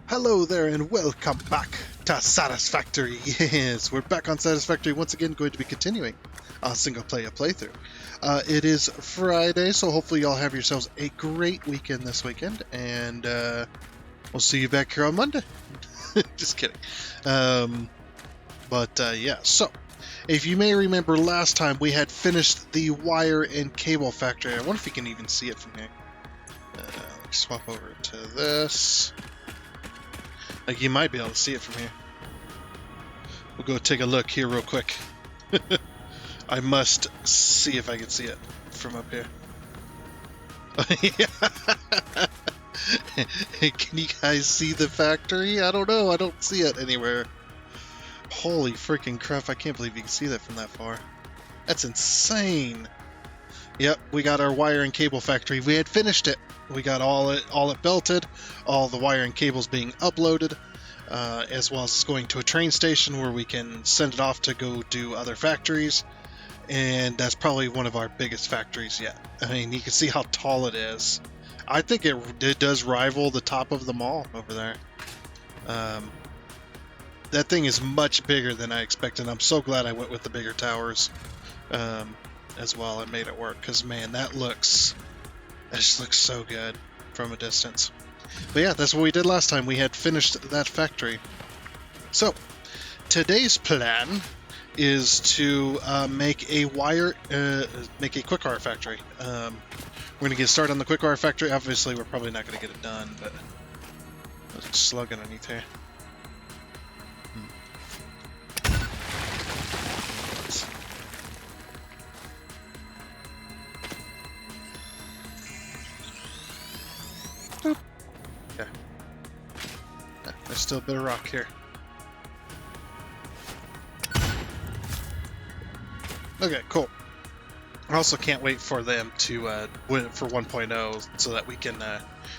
Hello there and welcome back to Satisfactory. Yes, we're back on Satisfactory once again, going to be continuing a single player playthrough. It is Friday, so hopefully y'all have yourselves a great weekend this weekend, and we'll see you back here on Monday. Just kidding. Yeah, so if you may remember last time we had finished the wire and cable factory. I wonder if you can even see it from here. Let's swap over to this. Like, you might be able to see it from here. We'll go take a look here real quick. I must see if I can see it from up here. Can you guys see the factory? I don't know. I don't see it anywhere. Holy freaking crap. I can't believe you can see that from that far. That's insane. Yep, we got our wire and cable factory. We had finished it. We got all it belted, all the wire and cables being uploaded, as well as it's going to a train station where we can send it off to go do other factories. And that's probably one of our biggest factories yet. I mean, you can see how tall it is. I think it does rival the top of the mall over there. That thing is much bigger than I expected. I'm so glad I went with the bigger towers as well. It made it work because, man, that just looks so good from a distance. But yeah, that's what we did last time. We had finished that factory. So today's plan is to make a quickwire factory. We're going to get started on the quickwire factory. Obviously, we're probably not going to get it done, but there's a slug underneath here. Okay. There's still a bit of rock here. Okay, cool. I also can't wait for them to win for 1.0 so that we can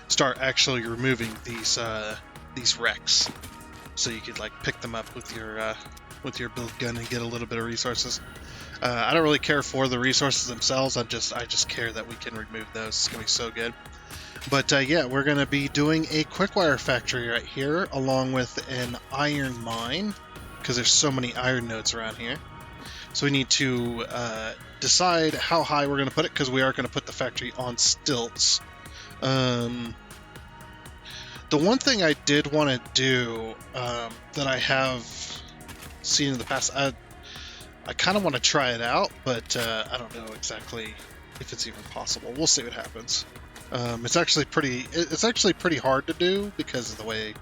start actually removing these wrecks. So you could like pick them up with your build gun and get a little bit of resources. I don't really care for the resources themselves. I just care that we can remove those. It's gonna be so good. But yeah, we're gonna be doing a quickwire factory right here, along with an iron mine, because there's so many iron nodes around here. So we need to decide how high we're going to put it, because we are going to put the factory on stilts. The one thing I did want to do that I have seen in the past, I kind of want to try it out, but I don't know exactly if it's even possible. We'll see what happens. It's actually pretty hard to do because of the way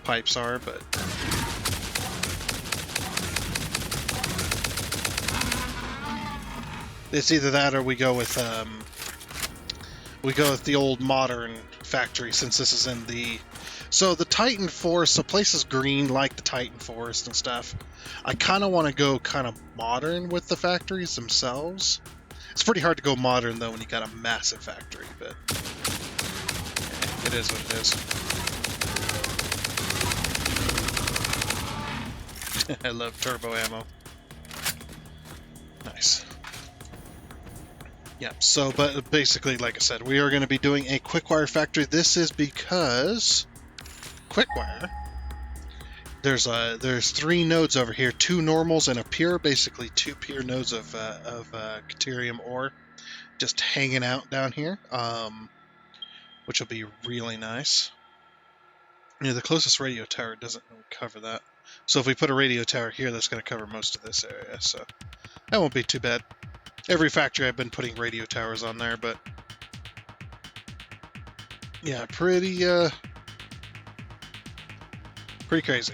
pipes are, but it's either that or we go with the old modern factory, since this is in the Titan Forest. So places green like the Titan Forest and stuff. I kind of want to go kind of modern with the factories themselves. It's pretty hard to go modern though when you got a massive factory, but it is what it is. I love turbo ammo. Nice. Yeah, so, but basically, like I said, we are going to be doing a quickwire factory. This is because quickwire, there's 3 nodes over here, 2 normals and a pure, basically 2 pure nodes of Caterium ore just hanging out down here, which will be really nice. You know, the closest radio tower doesn't cover that. So if we put a radio tower here, that's going to cover most of this area, so that won't be too bad. Every factory I've been putting radio towers on there, but yeah, pretty crazy.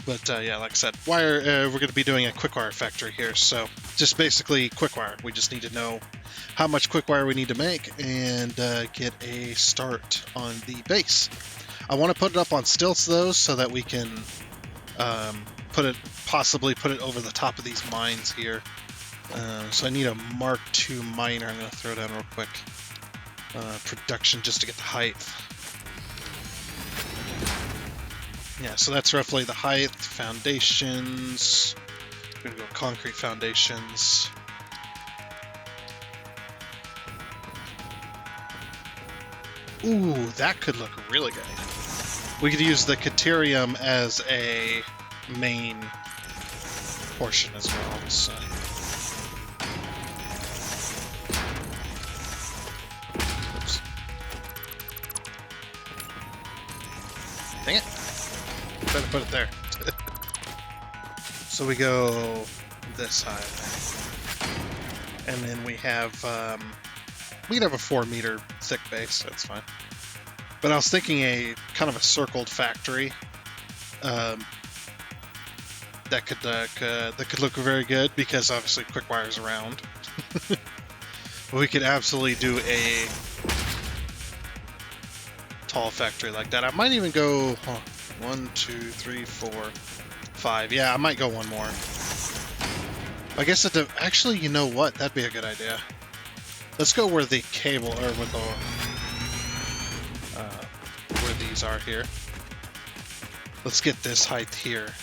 But yeah, like I said, we're going to be doing a quickwire factory here, so just basically quickwire. We just need to know how much quickwire we need to make and get a start on the base. I want to put it up on stilts though, so that we can possibly put it over the top of these mines here. So I need a Mark II miner. I'm going to throw down real quick. Production just to get the height. Yeah, so that's roughly the height. Foundations. I'm going to go concrete foundations. Ooh, that could look really good. We could use the Caterium as a main portion as well. So. Oops. Dang it. Better put it there. So we go this high. And then we have, we can have a 4-meter thick base, that's fine. But I was thinking a kind of a circled factory that could look very good because obviously Quickwire's around. We could absolutely do a tall factory like that. I might even go 1, 2, 3, 4, 5. Yeah, I might go one more. I guess actually, you know what? That'd be a good idea. Let's go where the cable or with the where these are here. Let's get this height here.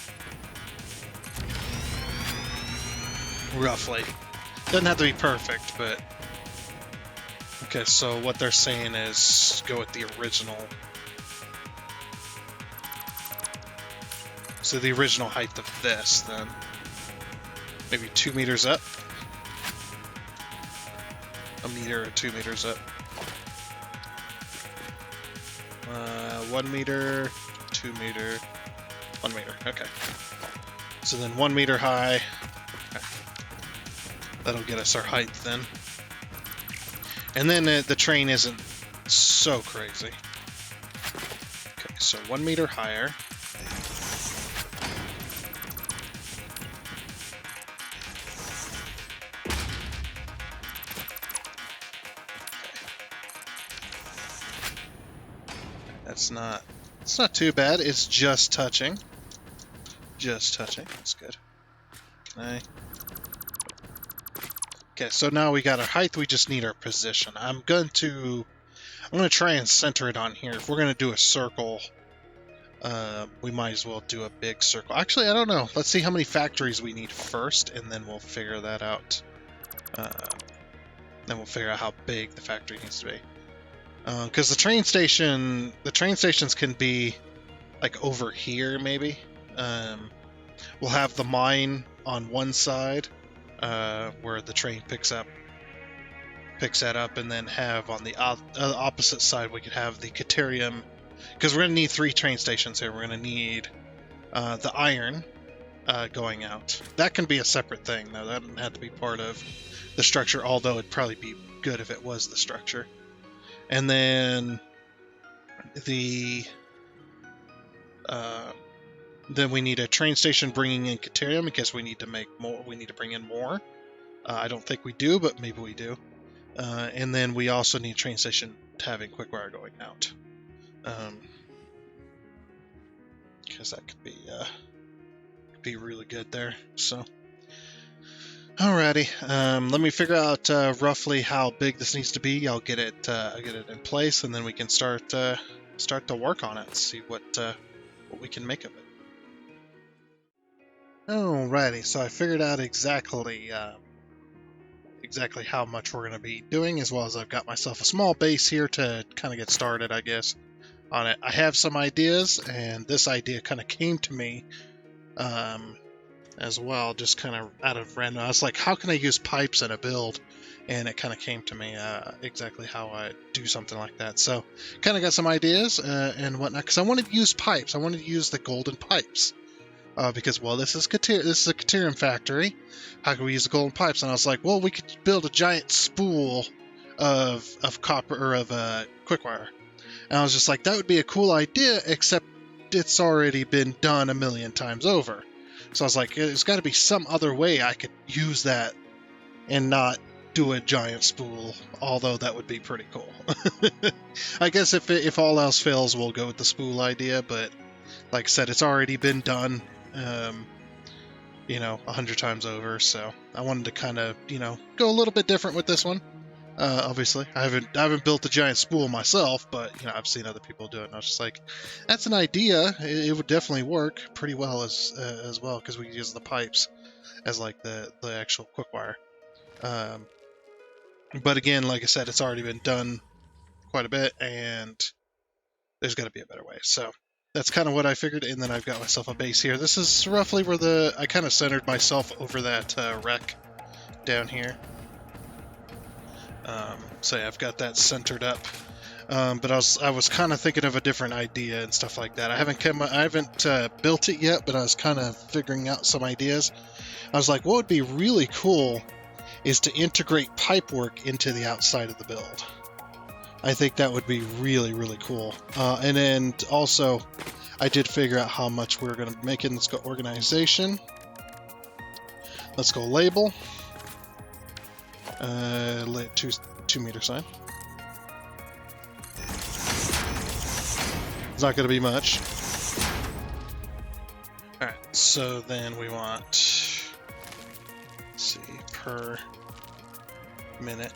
Roughly. Doesn't have to be perfect, but... Okay, so what they're saying is go with the original. So the original height of this, then. Maybe 2 meters up. 1 meter or 2 meters up. 1 meter, 2 meter, 1 meter. Okay. So then 1 meter high. Okay. That'll get us our height then. And then the train isn't so crazy. Okay, so 1 meter higher. It's not too bad. It's just touching. Just touching. That's good. Okay, so now we got our height. We just need our position. I'm going to try and center it on here. If we're going to do a circle, we might as well do a big circle. Actually, I don't know. Let's see how many factories we need first, and then we'll figure that out. Then we'll figure out how big the factory needs to be. Because the train stations can be like over here maybe. We'll have the mine on one side where the train picks that up, and then have on the opposite side we could have the Caterium, because we're going to need 3 train stations here. We're going to need the iron going out. That can be a separate thing though. That doesn't have to be part of the structure, although it'd probably be good if it was the structure. And then then we need a train station bringing in Caterium because we need to make more. We need to bring in more. I don't think we do, but maybe we do. And then we also need a train station having Quickwire going out, because that could be really good there. So. Alrighty, let me figure out roughly how big this needs to be. I'll get it in place, and then we can start to work on it. See what we can make of it. Alrighty, so I figured out exactly how much we're going to be doing, as well as I've got myself a small base here to kind of get started, I guess, on it. I have some ideas, and this idea kind of came to me. As well, just kind of out of random. I was like, how can I use pipes in a build? And it kind of came to me exactly how I do something like that. So kind of got some ideas and whatnot, because I wanted to use pipes. I wanted to use the golden pipes because, well, this is a Caterium factory. How can we use the golden pipes? And I was like, well, we could build a giant spool of copper or of Quickwire. And I was just like, that would be a cool idea, except it's already been done a million times over. So I was like, there's got to be some other way I could use that and not do a giant spool, although that would be pretty cool. I guess if all else fails, we'll go with the spool idea, but like I said, it's already been done, 100 times over, so I wanted to kind of, go a little bit different with this one. Obviously, I haven't built a giant spool myself, but I've seen other people do it, and I was just like, that's an idea. It would definitely work pretty well as well, because we use the pipes as like the actual Quickwire. But again, like I said, it's already been done quite a bit, and there's got to be a better way. So that's kind of what I figured, and then I've got myself a base here. This is roughly where I kind of centered myself over that wreck down here. So yeah, I've got that centered up. But I was kind of thinking of a different idea and stuff like that. I haven't built it yet, but I was kind of figuring out some ideas. I was like, what would be really cool is to integrate pipework into the outside of the build. I think that would be really, really cool. And then also, I did figure out how much we were going to make it. Let's go organization. Let's go label. 2 meter sign. It's not going to be much. Alright, so then we want, let's see, per minute.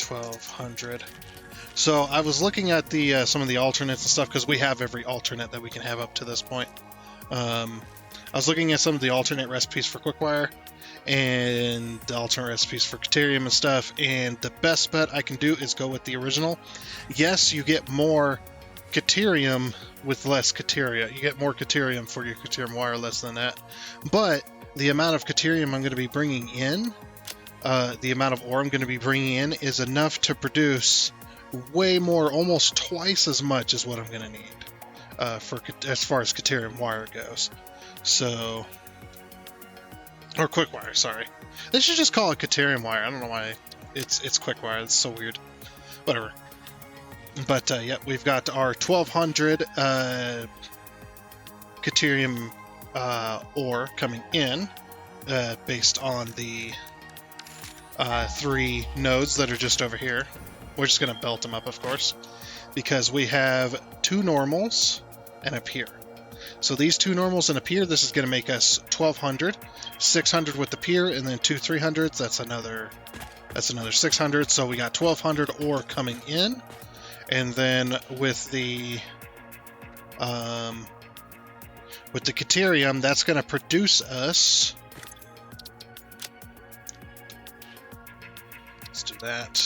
1200. So I was looking at the some of the alternates and stuff, because we have every alternate that we can have up to this point. I was looking at some of the alternate recipes for Quickwire and the alternate recipes for Caterium and stuff, and the best bet I can do is go with the original. Yes, you get more Caterium with less Cateria. You get more Caterium for your Caterium wire, less than that. But the amount of Caterium I'm going to be bringing in, the amount of ore I'm going to be bringing in, is enough to produce way more, almost twice as much as what I'm going to need as far as Caterium wire goes. So, or Quickwire, sorry. They should just call it Caterium wire. I don't know why it's Quickwire. It's so weird. Whatever. But yeah, we've got our 1200 Caterium ore coming in, based on the 3 nodes that are just over here. We're just going to belt them up, of course, because we have 2 normals and a pier. So these 2 normals and a pier, this is going to make us 1200, 600 with the pier, and then 2 300s. That's another 600. So we got 1200 ore coming in, and then with the Caterium, that's going to produce us. Let's do that.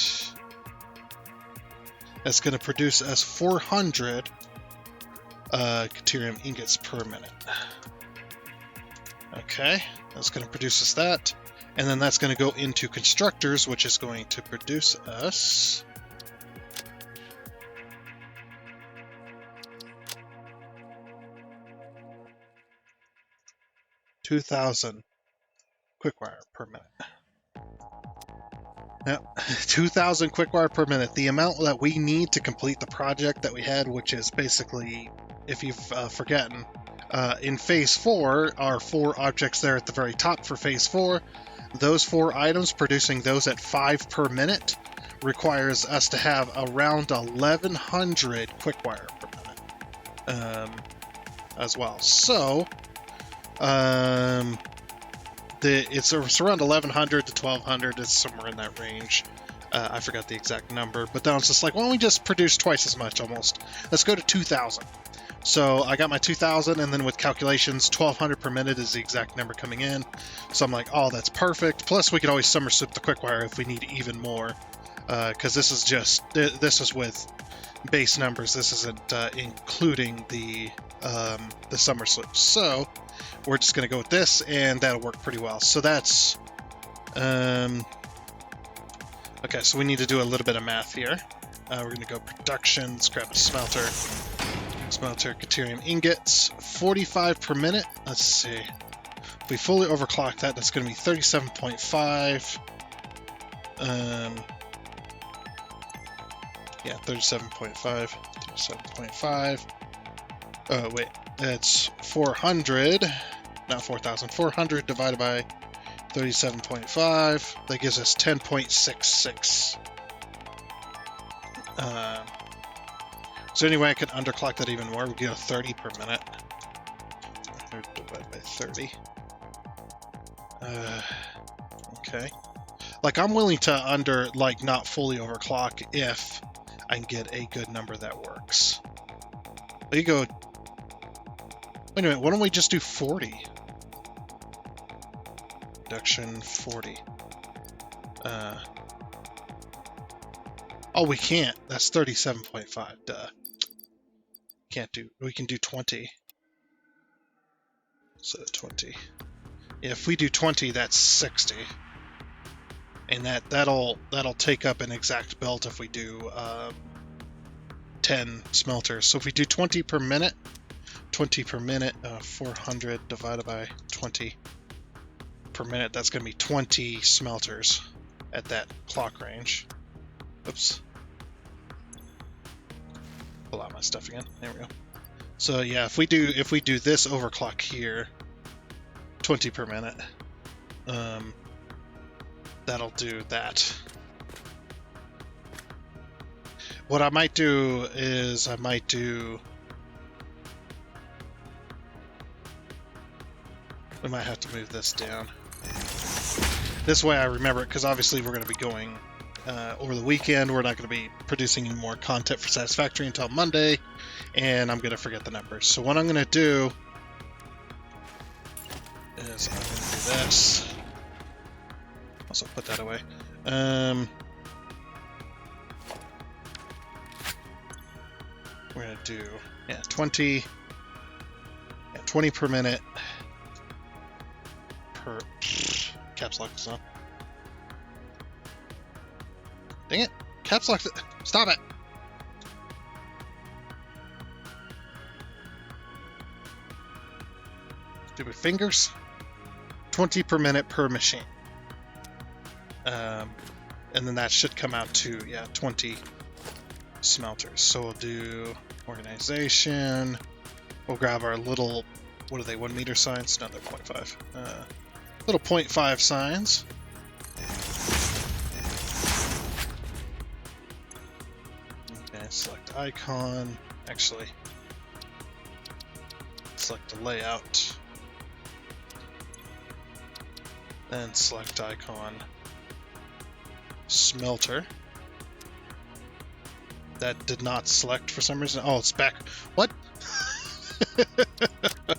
That's going to produce us 400 Caterium ingots per minute. Okay, that's going to produce us that. And then that's going to go into constructors, which is going to produce us 2,000 quickwire per minute. Yep, 2,000 quickwire per minute. The amount that we need to complete the project that we had, which is basically, if you've forgotten, in Phase 4, our 4 objects there at the very top for Phase 4, those 4 items, producing those at 5 per minute, requires us to have around 1,100 quickwire per minute as well. So, it's around 1,100 to 1,200. It's somewhere in that range. I forgot the exact number, but then I was just like, why don't we just produce twice as much almost? Let's go to 2,000. So I got my 2,000, and then with calculations, 1,200 per minute is the exact number coming in. So I'm like, oh, that's perfect. Plus, we could always summer soup the quickwire if we need even more, because this is with base numbers. This isn't including the summer soup. So we're just going to go with this, and that'll work pretty well. So that's... okay, so we need to do a little bit of math here. We're going to go production. Let's grab a smelter. Smelter, Caterium ingots, 45 per minute. Let's see. If we fully overclock that, that's going to be 37.5. Yeah, 37.5. 37.5. Oh, wait. That's 400. Not 4,000. 400 divided by 37.5. That gives us 10.66. So anyway, I could underclock that even more. We get a 30 per minute. Divided by 30. Okay. Like, I'm willing to not fully overclock if I can get a good number that works. There you go. Wait a minute, why don't we just do 40? Reduction 40. Oh, we can't. That's 37.5. Duh. Can't do. We can do 20. So 20. Yeah, if we do 20, that's 60. And that'll take up an exact belt if we do 10 smelters. So if we do 20 per minute, 400 divided by 20 per minute, that's going to be 20 smelters at that clock range. Oops. Pull out my stuff again. There we go. So yeah, if we do this overclock here, 20 per minute, that'll do that. What I might do is I might have to move this down. This way I remember it, because obviously we're going to be going over the weekend. We're not going to be producing any more content for Satisfactory until Monday, and I'm going to forget the numbers. So what I'm going to do is I'm going to do this. Also put that away. We're going to do 20 per minute per caps lock is on. Dang it! Caps lock. Stop it! Stupid fingers. 20 per minute per machine. And then that should come out to 20 smelters. So we'll do organization. We'll grab our little, what are they, 1 meter signs? No, they're 0.5. Little 0.5 signs. Okay, select icon. Actually, select the layout. Then select icon. Smelter. That did not select for some reason. Oh, it's back. What?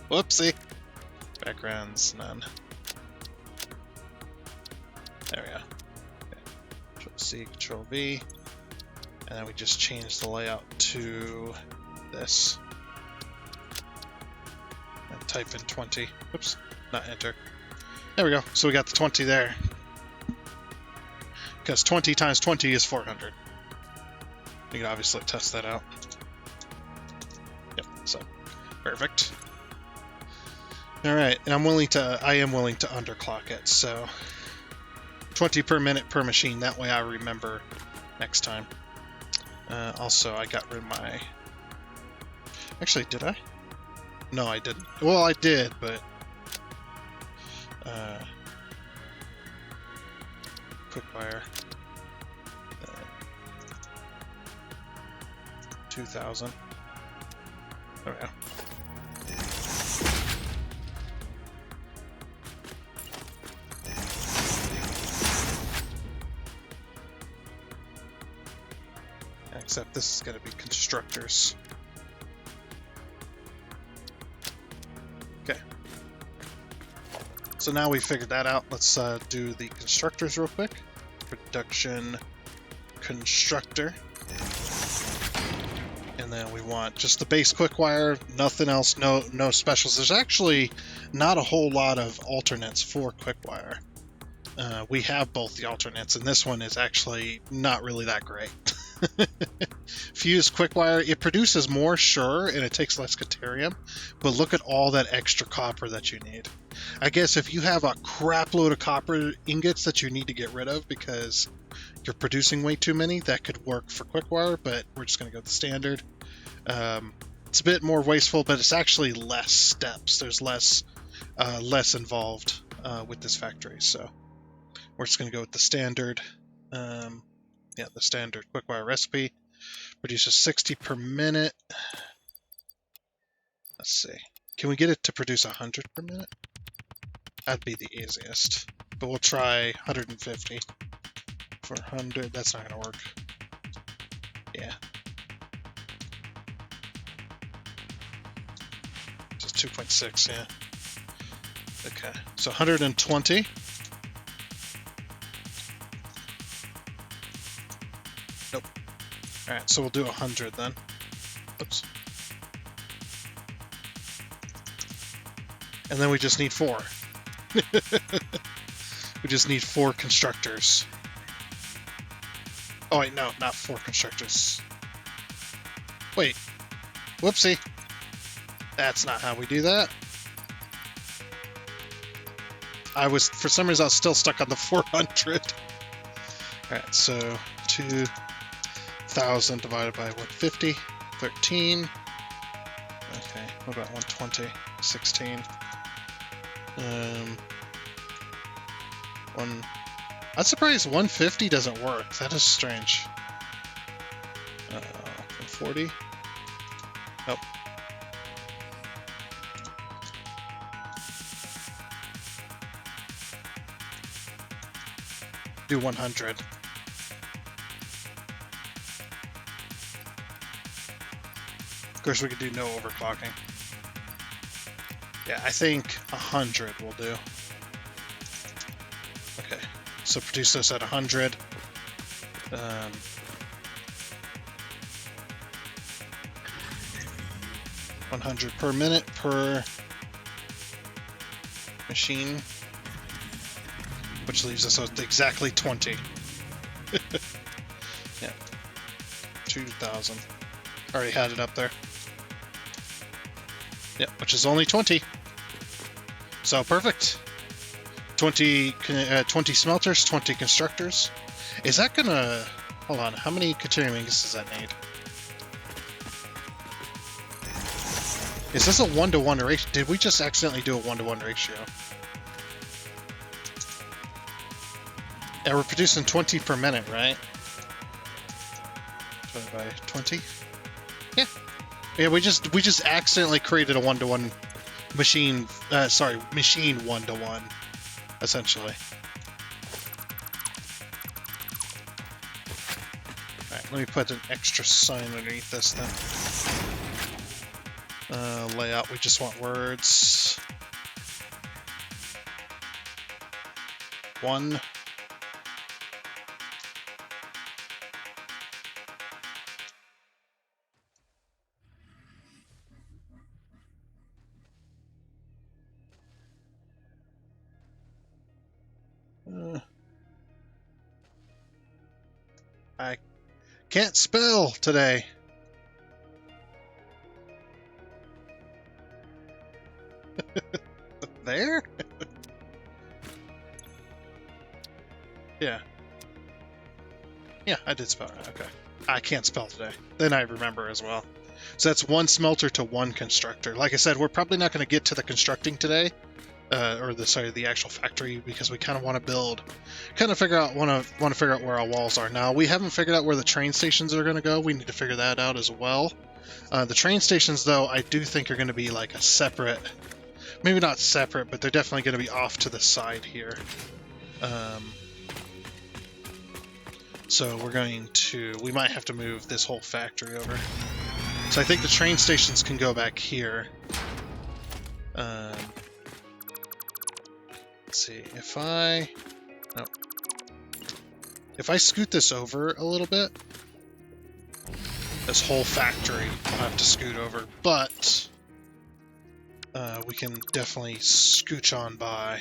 Whoopsie. Backgrounds, none. There we go. Okay. Control C, Control V. And then we just change the layout to this. And type in 20. Oops, not enter. There we go. So we got the 20 there. Because 20 times 20 is 400. You can obviously test that out. Yep, so perfect. Alright, and I am willing to underclock it, so 20 per minute per machine, that way I remember next time. Also, I got rid of my... Actually, did I? No, I didn't. Well, I did, but... Quickfire. 2000. There we go. Except this is going to be constructors. Okay. So now we figured that out. Let's do the constructors real quick. Production constructor. And then we want just the base quick wire, nothing else, no specials. There's actually not a whole lot of alternates for quick wire. We have both the alternates, and this one is actually not really that great. If you use quick wire, it produces more, sure, and it takes less caterium, but look at all that extra copper that you need. I guess if you have a crap load of copper ingots that you need to get rid of because you're producing way too many, that could work for quick wire, but we're just going to go with the standard. It's a bit more wasteful, but it's actually less steps. There's less involved with this factory, so we're just going to go with the standard. Yeah, the standard quick wire recipe. Produces 60 per minute. Let's see. Can we get it to produce 100 per minute? That'd be the easiest. But we'll try 150 for 100. That's not going to work. Yeah. Just 2.6, yeah. Okay, so 120. Nope. Alright, so we'll do 100 then. Oops. And then we just need 4. We just need 4 constructors. Oh wait, no, not 4 constructors. Wait. Whoopsie. That's not how we do that. For some reason, I was still stuck on the 400. Alright, so 2,000 divided by 150, 13. Okay, what about 120? 16. I'm surprised 150 doesn't work. That is strange. 140. Nope. Do 100. Of course, we could do no overclocking. Yeah, I think 100 will do. Okay, so produce this at 100. 100 per minute per machine, which leaves us with exactly 20. Yeah, 2,000. Already had it up there. Yeah, which is only 20. So perfect. 20 smelters, 20 constructors. Is that gonna... Hold on, how many quaterium ingots does that need? Is this a 1-to-1 ratio? Did we just accidentally do a 1-to-1 ratio? Yeah, we're producing 20 per minute, right? Divided by 20? Yeah. Yeah, we just accidentally created a 1-to-1 machine, machine 1-to-1, essentially. Alright, let me put an extra sign underneath this then. Layout, we just want words. 1. I can't spell today. There? Yeah. Yeah, I did spell it. Okay. I can't spell today. Then I remember as well. So that's 1 smelter to 1 constructor. Like I said, we're probably not going to get to the constructing today. The actual factory, because we kind of want to build, want to figure out where our walls are. Now, we haven't figured out where the train stations are going to go. We need to figure that out as well. The train stations, though, I do think are going to be like a separate, maybe not separate, but they're definitely going to be off to the side here. So we might have to move this whole factory over. So I think the train stations can go back here. Let's see, if I scoot this over a little bit, this whole factory will have to scoot over, but we can definitely scooch on by.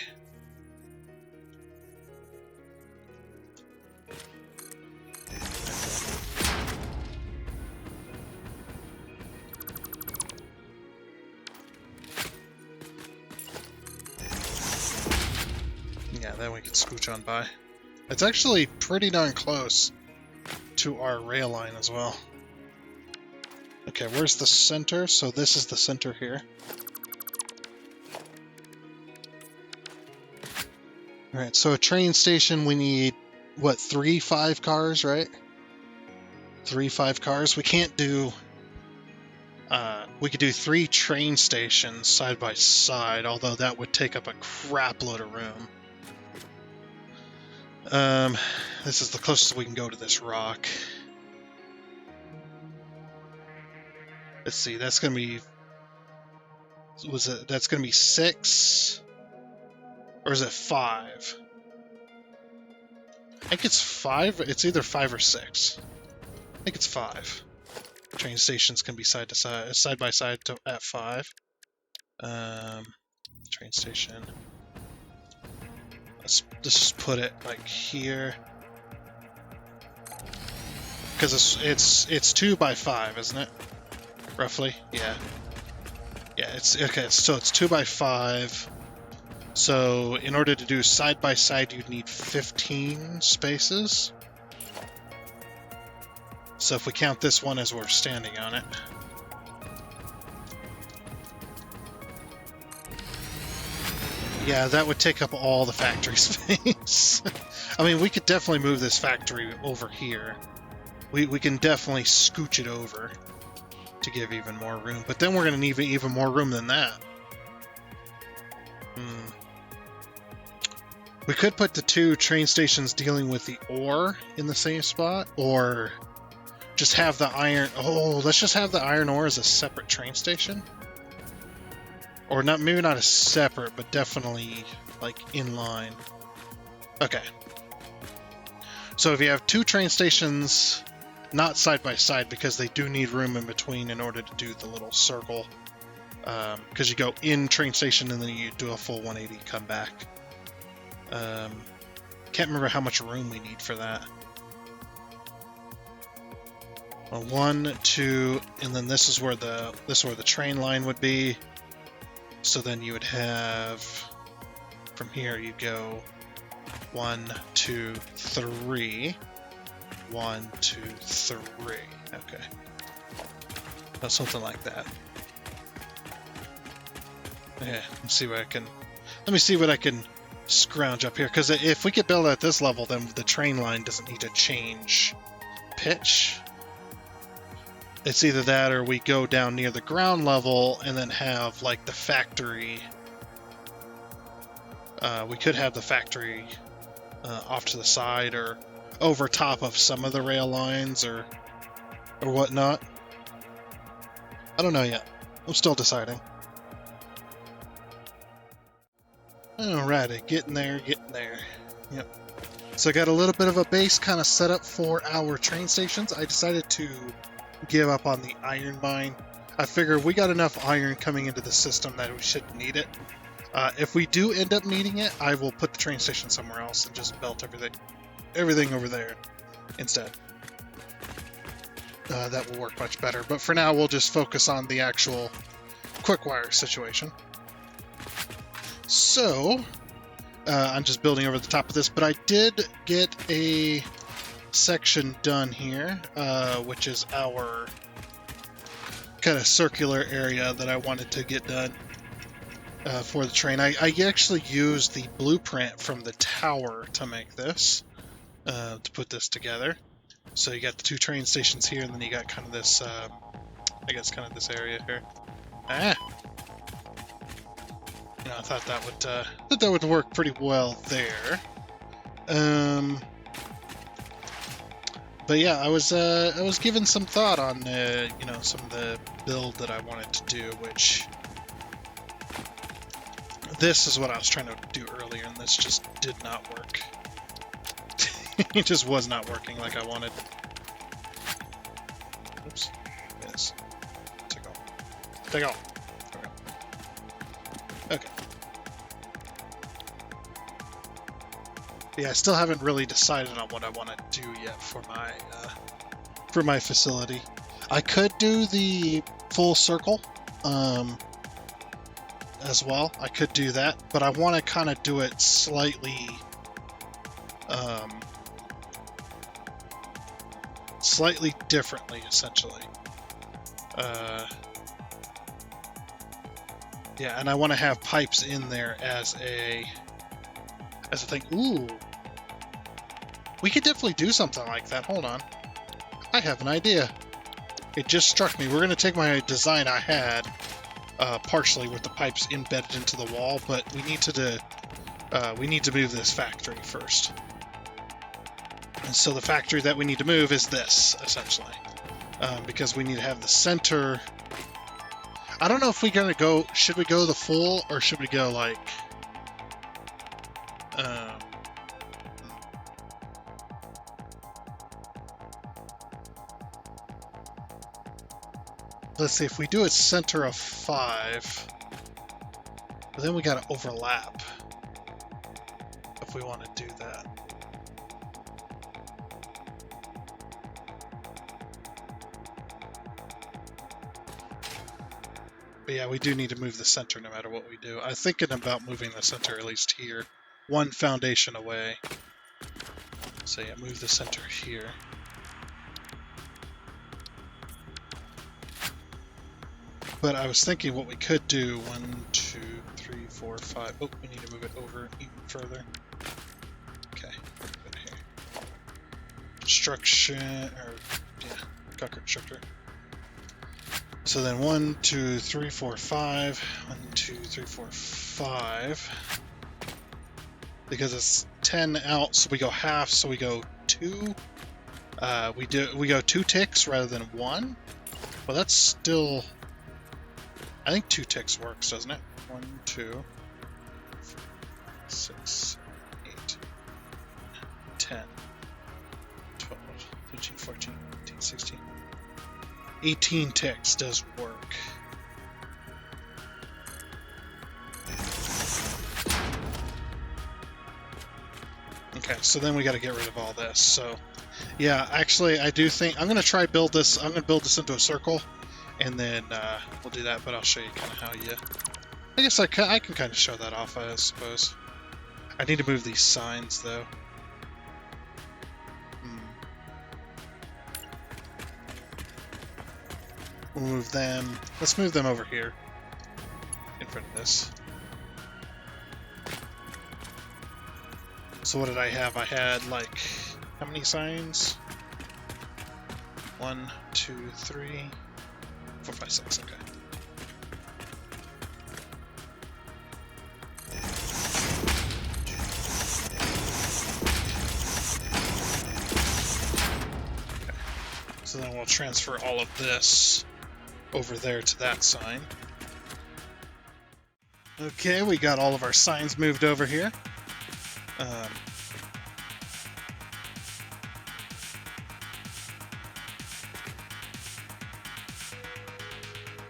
Yeah, then we can scooch on by. It's actually pretty darn close to our rail line as well. Okay, where's the center? So this is the center here. Alright, so a train station, we need, what, 3-5 cars, right? 3-5 cars. We can't do... we could do 3 train stations side by side, although that would take up a crap load of room. This is the closest we can go to this rock. Let's see, that's gonna be... that's gonna be 6? Or is it 5? I think it's 5. It's either 5 or 6. I think it's 5. Train stations can be side by side at 5. Train station. Let's just put it like here, because it's 2 by 5, isn't it? Roughly, yeah. Yeah, it's okay. So it's 2 by 5. So in order to do side by side, you'd need 15 spaces. So if we count this one as we're standing on it. Yeah, that would take up all the factory space. I mean, we could definitely move this factory over here. We can definitely scooch it over to give even more room. But then we're going to need even more room than that. We could put the 2 train stations dealing with the ore in the same spot, or just have the iron... Oh, let's just have the iron ore as a separate train station? Or not, maybe not a separate, but definitely, like, in line. Okay. So if you have 2 train stations, not side by side, because they do need room in between in order to do the little circle. Because you go in train station and then you do a full 180, come back. Can't remember how much room we need for that. Well, 1, 2, and then this is where the train line would be. So then you would have, from here you go 1, 2, 3. 1, 2, 3. Okay. That's something like that. Yeah, let's see what I can. Let me see what I can scrounge up here, because if we could build at this level, then the train line doesn't need to change pitch. It's either that or we go down near the ground level and then have like the factory. We could have the factory off to the side or over top of some of the rail lines or whatnot. I don't know yet. I'm still deciding. Alrighty, getting there. Yep. So I got a little bit of a base kind of set up for our train stations. I decided to give up on the iron mine. I figure we got enough iron coming into the system that we shouldn't need it. If we do end up needing it, I will put the train station somewhere else and just belt everything over there instead. That will work much better. But for now, we'll just focus on the actual quick wire situation. So, I'm just building over the top of this, but I did get a section done here, which is our kind of circular area that I wanted to get done for the train. I actually used the blueprint from the tower to make this, to put this together. So you got the 2 train stations here, and then you got kind of this, I guess kind of this area here. You know, I thought that would work pretty well there. But yeah, I was giving some thought on you know, some of the build that I wanted to do, which this is what I was trying to do earlier, and this just did not work. It just was not working like I wanted. Oops. Yes. Take off. Okay. Yeah, I still haven't really decided on what I want to do yet for my facility. I could do the full circle as well. I could do that, but I want to kind of do it slightly differently, essentially. Yeah, and I want to have pipes in there as a thing. Ooh. We could definitely do something like that. Hold on. I have an idea. It just struck me. We're going to take my design I had, partially with the pipes embedded into the wall, but we need to move this factory first. And so the factory that we need to move is this, essentially. Because we need to have the center... I don't know if we're going to go... Should we go the full, or should we go, like... let's see, if we do a center of 5, but then we gotta overlap if we want to do that. But yeah, we do need to move the center no matter what we do. I'm thinking about moving the center at least here, one foundation away. So yeah, move the center here. But I was thinking what we could do, 1, 2, 3, 4, 5. Oh, we need to move it over even further. Okay, put it here. Construction, or yeah, concrete structure. So then 1, 2, 3, 4, 5. 1, 2, 3, 4, 5. Because it's 10 out, so we go half, so we go 2. We go 2 ticks rather than 1. Well, that's still. I think 2 ticks works, doesn't it? 1, 2, 6, 8, 10, 12, 13, 14, 15, 16. 18 ticks does work. Okay, so then we got to get rid of all this. So, yeah, actually, I do think I'm going to try build this. I'm going to build this into a circle, and then we'll do that. But I'll show you kind of how you. I guess I can kind of show that off, I suppose. I need to move these signs though. We'll move them. Let's move them over here in front of this. So what did I have? I had like, how many signs? 1, 2, 3, 4, 5, 6, okay. So then we'll transfer all of this over there to that sign. Okay, we got all of our signs moved over here.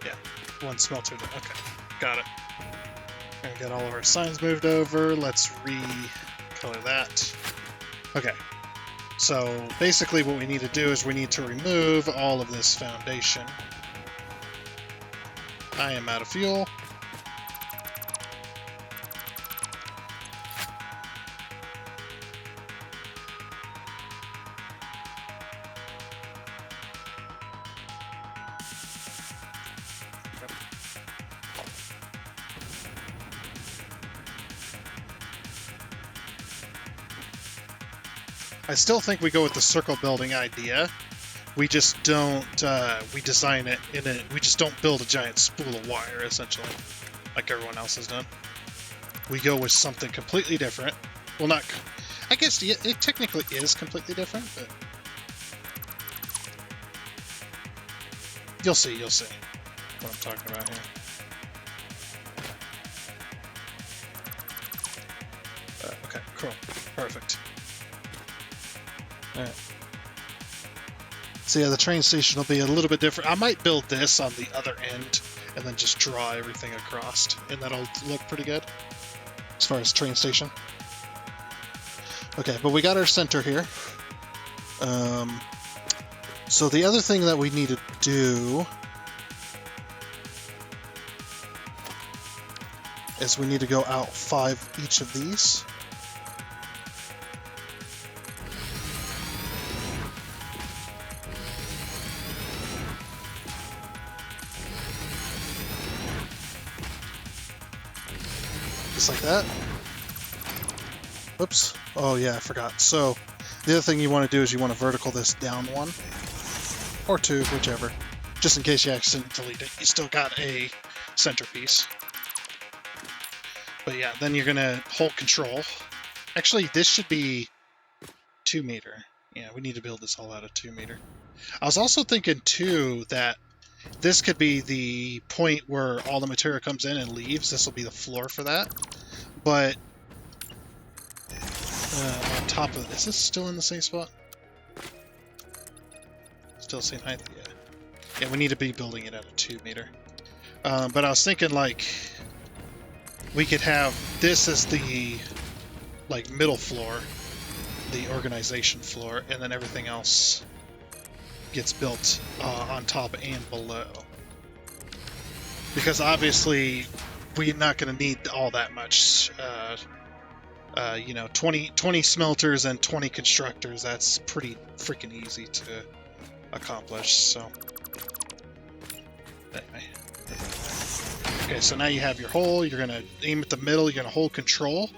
Yeah, one smelter there. Okay, got it. And got all of our signs moved over. Let's recolor that. Okay. So basically what we need to do is we need to remove all of this foundation. I am out of fuel. I still think we go with the circle building idea. We just don't, we design it in a, we just don't build a giant spool of wire, essentially, like everyone else has done. We go with something completely different. Well, not, I guess it technically is completely different, but you'll see what I'm talking about here. Okay, cool, perfect. All right. So yeah, the train station will be a little bit different. I might build this on the other end and then just draw everything across, and that'll look pretty good as far as train station. Okay, but we got our center here. So the other thing that we need to do is we need to go out 5 each of these. Just like that. Oops. Oh yeah, I forgot. So the other thing you want to do is you want to vertical this down 1 or 2, whichever, just in case you accidentally delete it. You still got a centerpiece. But yeah, then you're gonna hold control. Actually, this should be 2 meter. Yeah, we need to build this all out of 2 meter. I was also thinking too that this could be the point where all the material comes in and leaves. This will be the floor for that. But on top of this, is this still in the same spot? Still same height? Yeah. Yeah, we need to be building it at a 2 meter. But I was thinking, like, we could have this as the, like, middle floor, the organization floor, and then everything else gets built on top and below. Because obviously, we're not going to need all that much. You know, 20 smelters and 20 constructors, that's pretty freaking easy to accomplish, so... Anyway. Okay, so now you have your hole, you're going to aim at the middle, you're going to hold control,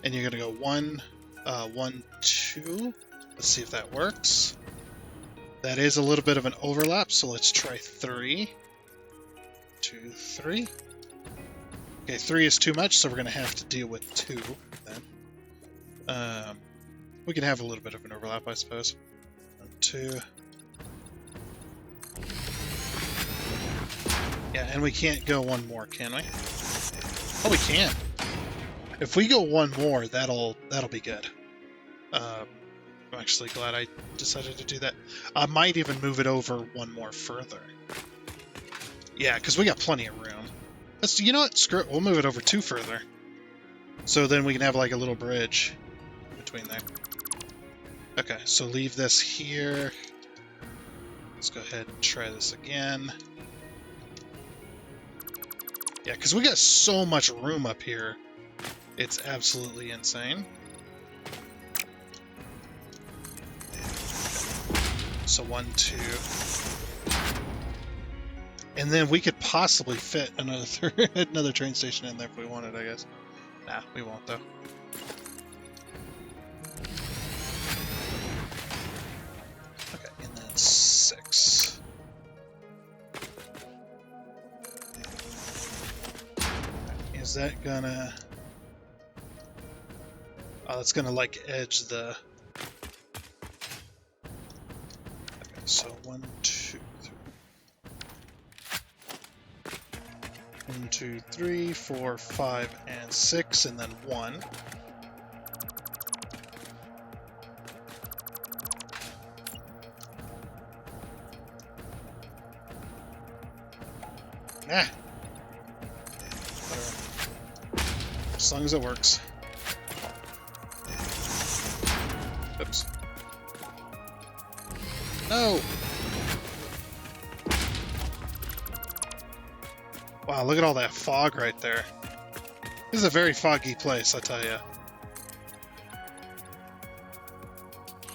and you're going to go 1, 1, 2. Let's see if that works. That is a little bit of an overlap, so let's try 3. 2, 3. Okay, 3 is too much, so we're going to have to deal with 2 then. We can have a little bit of an overlap, I suppose. 1, 2. Yeah, and we can't go one more, can we? Oh, we can. If we go one more, that'll be good. I'm actually glad I decided to do that. I might even move it over one more further. Yeah, because we got plenty of room. You know what? Screw it. We'll move it over 2 further. So then we can have like a little bridge between there. Okay, so leave this here. Let's go ahead and try this again. Yeah, because we got so much room up here. It's absolutely insane. So 1, 2. And then we could possibly fit another train station in there if we wanted, I guess. Nah, we won't though. Okay, and then 6. Is that gonna... Oh, that's gonna like edge the... Okay, so 1, 2, 3. 1, 2, 3, 4, 5, and 6, and then 1. Ah! Whatever. As long as it works. Oops. No! Wow, look at all that fog right there. This is a very foggy place, I tell you.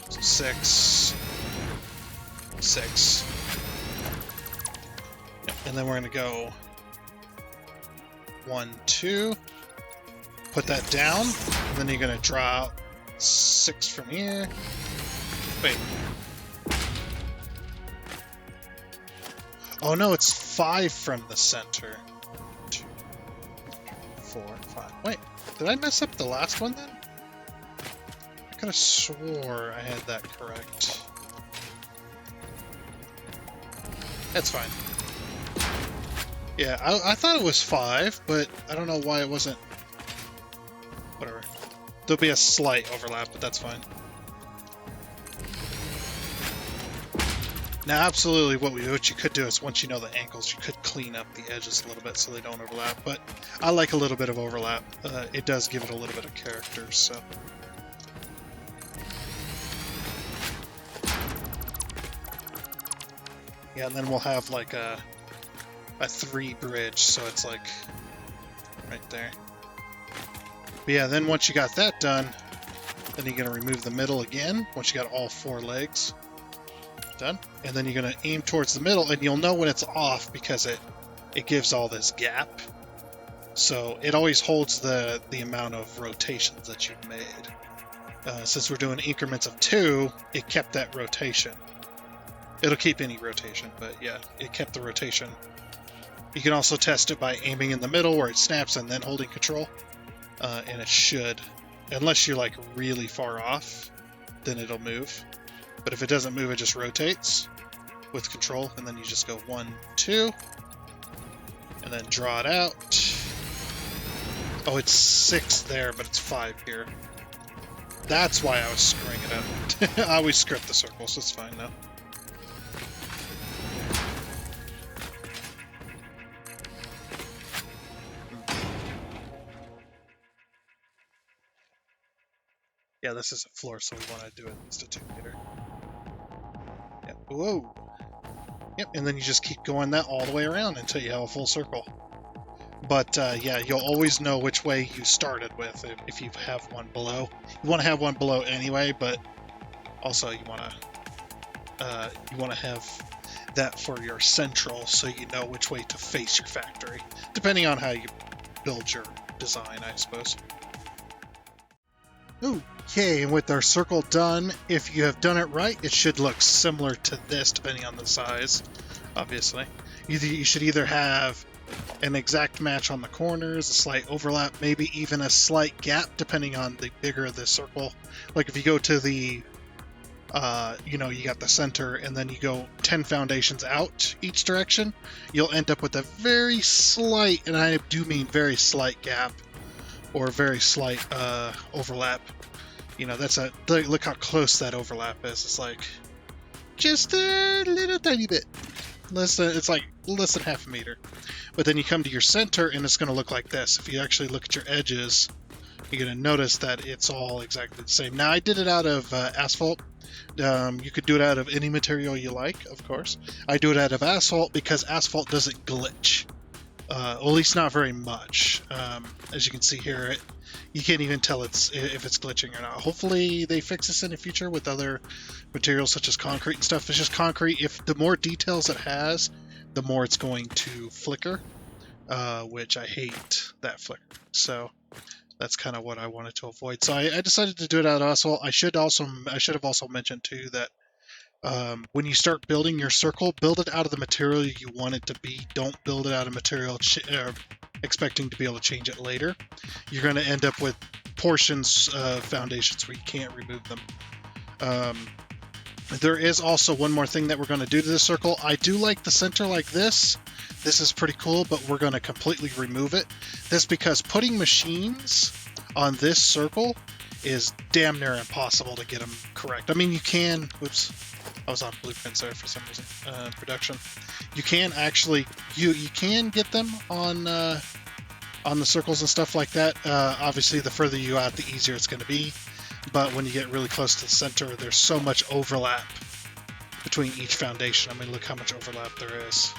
So 6. 6. And then we're going to go 1, 2. Put that down. And then you're going to draw out 6 from here. Wait. Oh no, it's 5 from the center. 2, 4, 5. Wait, did I mess up the last one then? I could have swore I had that correct. That's fine. Yeah, I thought it was 5, but I don't know why it wasn't. Whatever. There'll be a slight overlap, but that's fine. Now, absolutely, what you could do is, once you know the angles, you could clean up the edges a little bit so they don't overlap. But I like a little bit of overlap. It does give it a little bit of character, so. Yeah, and then we'll have like a 3 bridge, so it's like right there. But yeah, then once you got that done, then you're going to remove the middle again, once you got all 4 legs. Done. And then you're going to aim towards the middle, and you'll know when it's off because it gives all this gap. So it always holds the amount of rotations that you've made. Since we're doing increments of 2, it kept that rotation. It'll keep any rotation, but yeah, it kept the rotation. You can also test it by aiming in the middle where it snaps and then holding control. And it should, unless you're like really far off, then it'll move. But if it doesn't move, it just rotates with control, and then you just go 1, 2, and then draw it out. Oh, it's 6 there, but it's 5 here. That's why I was screwing it up. I always script the circles, it's fine now. Yeah, this is a floor, so we want to do at least a 2 meter. Yep. Whoa. Yep, and then you just keep going that all the way around until you have a full circle. But yeah, you'll always know which way you started with if you have one below. You want to have one below anyway, but also you want to have that for your central, so you know which way to face your factory, depending on how you build your design, I suppose. Okay, and with our circle done, if you have done it right, it should look similar to this, depending on the size, obviously. You should either have an exact match on the corners, a slight overlap, maybe even a slight gap, depending on the bigger the circle. Like if you go to the, you got the center, and then you go 10 foundations out each direction, you'll end up with a very slight, and I do mean very slight gap, or very slight overlap. Look how close that overlap is. It's like just a little tiny bit. It's like less than half a meter. But then you come to your center and it's going to look like this. If you actually look at your edges, you're going to notice that it's all exactly the same. Now, I did it out of asphalt. You could do it out of any material you like, of course. I do it out of asphalt because asphalt doesn't glitch. At least not very much. As you can see here, you can't even tell if it's glitching or not. Hopefully they fix this in the future with other materials such as concrete and stuff. It's just concrete. If the more details it has, the more it's going to flicker, which I hate that flicker. So that's kind of what I wanted to avoid. So I decided to do it out of asphalt. I should have also mentioned too that when you start building your circle, build it out of the material you want it to be. Don't build it out of material expecting to be able to change it later. You're going to end up with portions of foundations where you can't remove them. There is also one more thing that we're going to do to this circle. I do like the center like this. This is pretty cool, but we're going to completely remove it. This because putting machines on this circle is damn near impossible to get them correct. I mean, you can... Whoops. I was on blueprints there for some reason. Production. You can actually... You can get them on the circles and stuff like that. Obviously, the further you out, the easier it's going to be. But when you get really close to the center, there's so much overlap between each foundation. I mean, look how much overlap there is.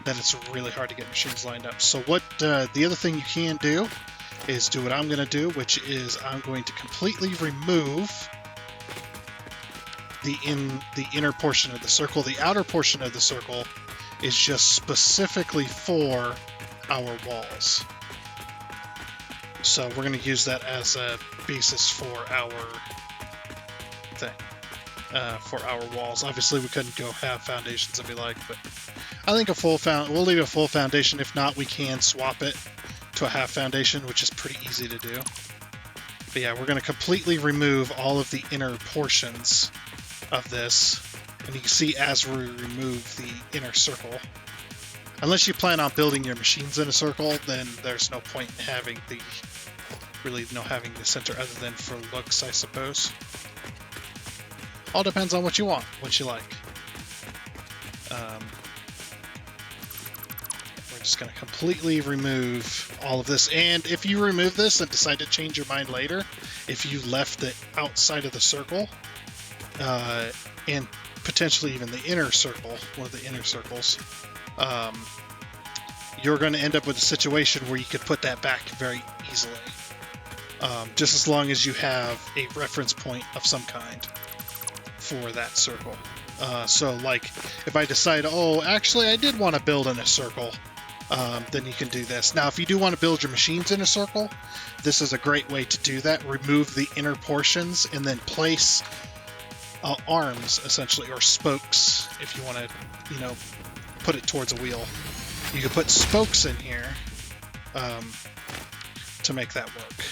That it's really hard to get machines lined up. So what the other thing you can do is do what I'm going to do, which is I'm going to completely remove the inner portion of the circle. The outer portion of the circle is just specifically for our walls. So we're going to use that as a basis for our thing, for our walls. Obviously, we couldn't go half foundations if we like, but I think we'll leave a full foundation. If not, we can swap it to a half foundation, which is pretty easy to do. But yeah, we're going to completely remove all of the inner portions of this. And you can see as we remove the inner circle. Unless you plan on building your machines in a circle, then there's no point in having the center other than for looks, I suppose. All depends on what you want, what you like. We're just going to completely remove all of this. And if you remove this and decide to change your mind later, if you left the outside of the circle, and potentially even the inner circle, one of the inner circles, you're going to end up with a situation where you could put that back very easily. Just as long as you have a reference point of some kind for that circle. So like if I decide, oh, actually I did want to build in a circle, then you can do this. Now, if you do want to build your machines in a circle, this is a great way to do that. Remove the inner portions and then place arms, essentially, or spokes, if you want to, put it towards a wheel. You can put spokes in here to make that work.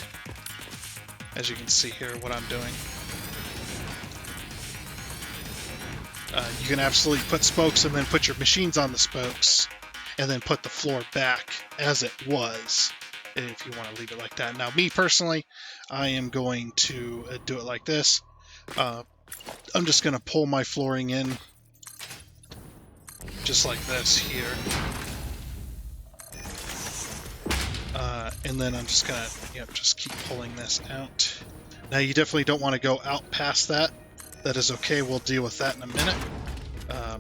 As you can see here, what I'm doing. You can absolutely put spokes and then put your machines on the spokes and then put the floor back as it was if you want to leave it like that. Now, me personally, I am going to do it like this. I'm just going to pull my flooring in just like this here. And then I'm just going to just keep pulling this out. Now you definitely don't want to go out past that. That is okay, we'll deal with that in a minute. As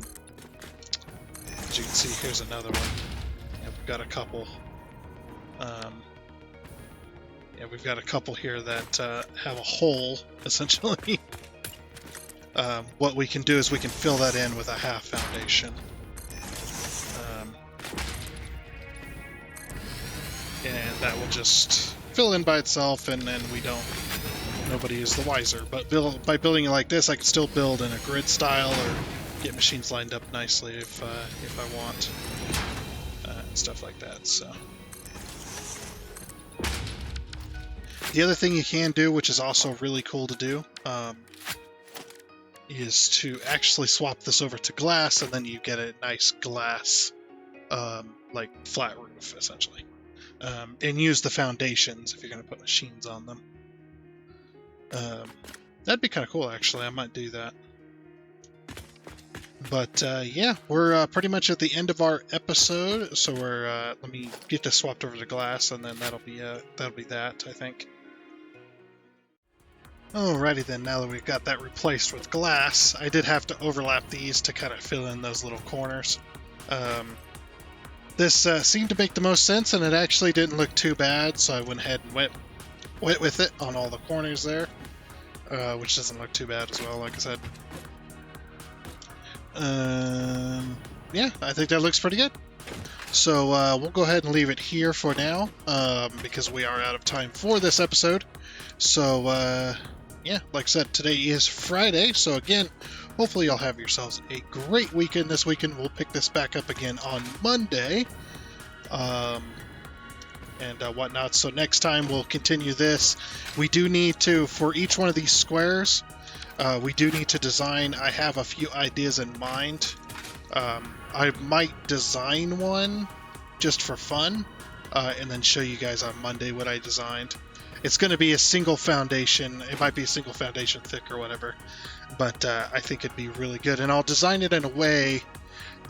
you can see, here's another one. Yeah, we've got a couple. Yeah, we've got a couple here that have a hole, essentially. What we can do is we can fill that in with a half foundation. And that will just fill in by itself, and then nobody is the wiser. But by building it like this, I can still build in a grid style or get machines lined up nicely if I want, and stuff like that. So the other thing you can do, which is also really cool to do, is to actually swap this over to glass, and then you get a nice glass, like flat roof, essentially. And use the foundations if you're going to put machines on them. That'd be kind of cool, actually. I might do that. But yeah, we're pretty much at the end of our episode. So let me get this swapped over to glass, and then that'll be that, I think. Alrighty then, now that we've got that replaced with glass, I did have to overlap these to kind of fill in those little corners. This seemed to make the most sense, and it actually didn't look too bad, so I went ahead and went with it on all the corners there, which doesn't look too bad as well, like I said. Yeah, I think that looks pretty good. So we'll go ahead and leave it here for now, because we are out of time for this episode. So yeah, like I said, today is Friday, so again, hopefully you'll have yourselves a great weekend this weekend. We'll pick this back up again on Monday, and whatnot. So next time we'll continue this. We do need to, for each one of these squares, we do need to design. I have a few ideas in mind. I might design one just for fun, and then show you guys on Monday what I designed. It's going to be a single foundation. It might be a single foundation thick or whatever, but I think it'd be really good. And I'll design it in a way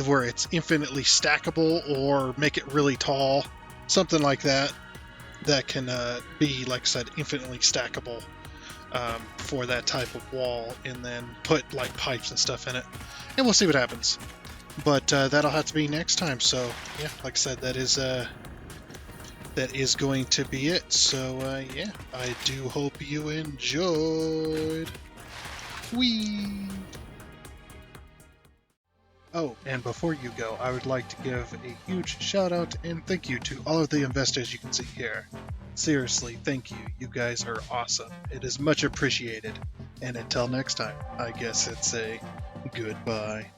where it's infinitely stackable, or make it really tall, something like that. That can be, like I said, infinitely stackable for that type of wall, and then put like pipes and stuff in it. And we'll see what happens. But that'll have to be next time. So yeah, like I said, that is going to be it. So yeah, I do hope you enjoyed. Whee! Oh, and before you go, I would like to give a huge shout out and thank you to all of the investors you can see here. Seriously, thank you. You guys are awesome. It is much appreciated. And until next time, I guess it's a goodbye.